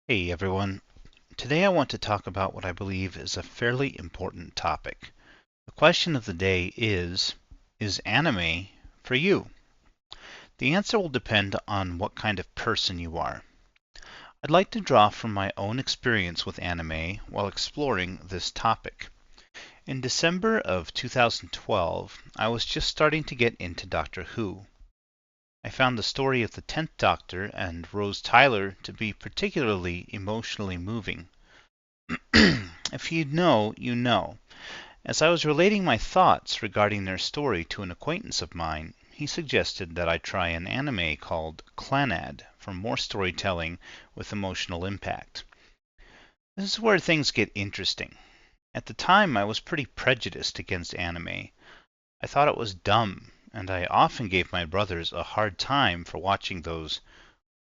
Hey everyone. Today I want to talk about what I believe is a fairly important topic. The question of the day is anime for you? The answer will depend on what kind of person you are. I'd like to draw from my own experience with anime while exploring this topic. In December of 2012, I was just starting to get into Doctor Who. I found the story of the 10th Doctor and Rose Tyler to be particularly emotionally moving. If you know, you know. As I was relating my thoughts regarding their story to an acquaintance of mine, he suggested that I try an anime called Clannad for more storytelling with emotional impact. This is where things get interesting. At the time, I was pretty prejudiced against anime. I thought it was dumb, and I often gave my brothers a hard time for watching those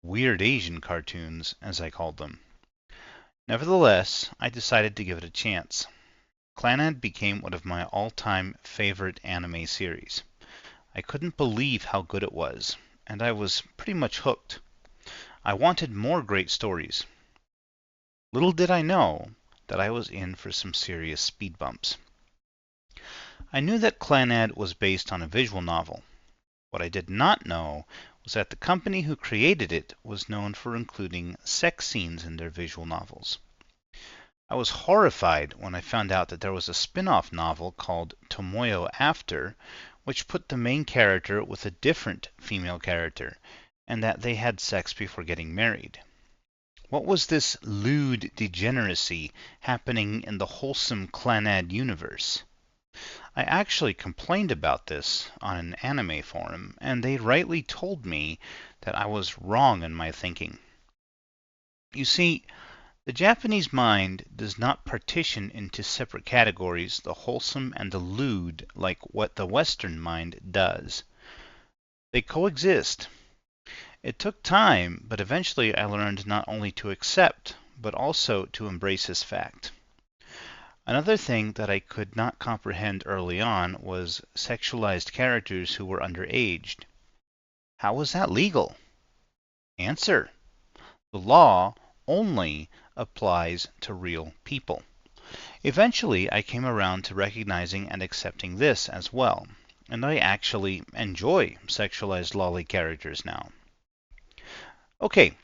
weird Asian cartoons, as I called them. Nevertheless, I decided to give it a chance. Clannad became one of my all-time favorite anime series. I couldn't believe how good it was, and I was pretty much hooked. I wanted more great stories. Little did I know that I was in for some serious speed bumps. I knew that Clannad was based on a visual novel. What I did not know was that the company who created it was known for including sex scenes in their visual novels. I was horrified when I found out that there was a spin-off novel called Tomoyo After, which put the main character with a different female character, and that they had sex before getting married. What was this lewd degeneracy happening in the wholesome Clannad universe? I actually complained about this on an anime forum, and they rightly told me that I was wrong in my thinking. You see, the Japanese mind does not partition into separate categories the wholesome and the lewd like what the Western mind does. They coexist. It took time, but eventually I learned not only to accept, but also to embrace this fact. Another thing that I could not comprehend early on was sexualized characters who were underaged. How was that legal? Answer: the law only applies to real people. Eventually, I came around to recognizing and accepting this as well, and I actually enjoy sexualized lolly characters now. Okay,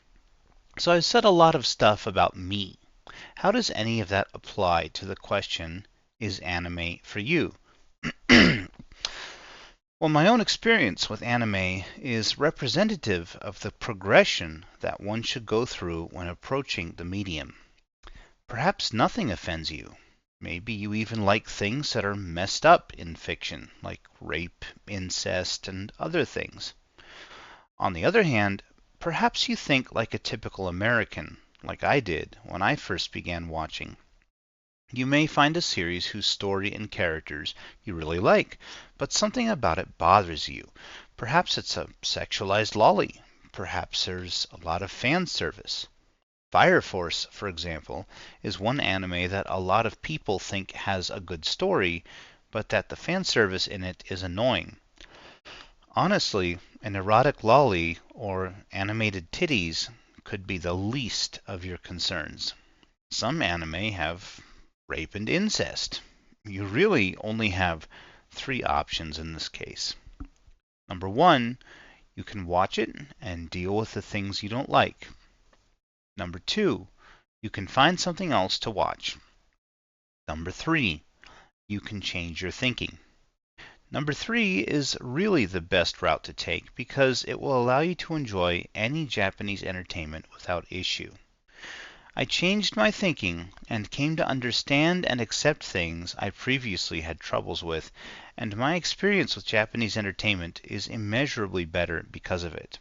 so I've said a lot of stuff about me. How does any of that apply to the question, is anime for you? Well, my own experience with anime is representative of the progression that one should go through when approaching the medium. Perhaps nothing offends you. Maybe you even like things that are messed up in fiction, like rape, incest, and other things. On the other hand, perhaps you think like a typical American, like I did when I first began watching. You may find a series whose story and characters you really like, but something about it bothers you. Perhaps it's a sexualized lolly. Perhaps there's a lot of fan service. Fire Force, for example, is one anime that a lot of people think has a good story, but that the fan service in it is annoying. Honestly, an erotic lolly or animated titties could be the least of your concerns. Some anime have rape and incest. You really only have three options in this case. Number one, you can watch it and deal with the things you don't like. Number two, you can find something else to watch. Number three, you can change your thinking. Number three is really the best route to take because it will allow you to enjoy any Japanese entertainment without issue. I changed my thinking and came to understand and accept things I previously had troubles with, and my experience with Japanese entertainment is immeasurably better because of it.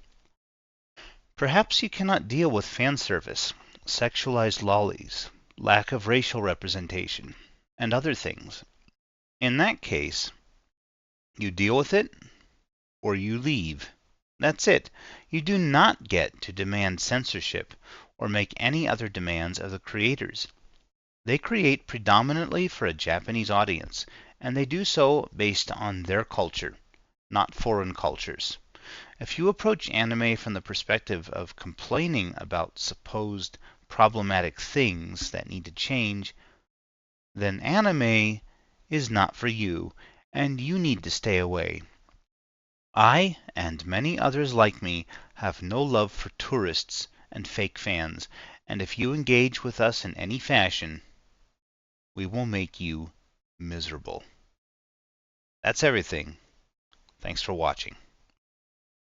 Perhaps you cannot deal with fan service, sexualized lollies, lack of racial representation, and other things. In that case, you deal with it or you leave. That's it. You do not get to demand censorship or make any other demands of the creators. They create predominantly for a Japanese audience, and they do so based on their culture, not foreign cultures. If you approach anime from the perspective of complaining about supposed problematic things that need to change, then anime is not for you, and you need to stay away. I, and many others like me, have no love for tourists and fake fans, and if you engage with us in any fashion, we will make you miserable. That's everything. Thanks for watching.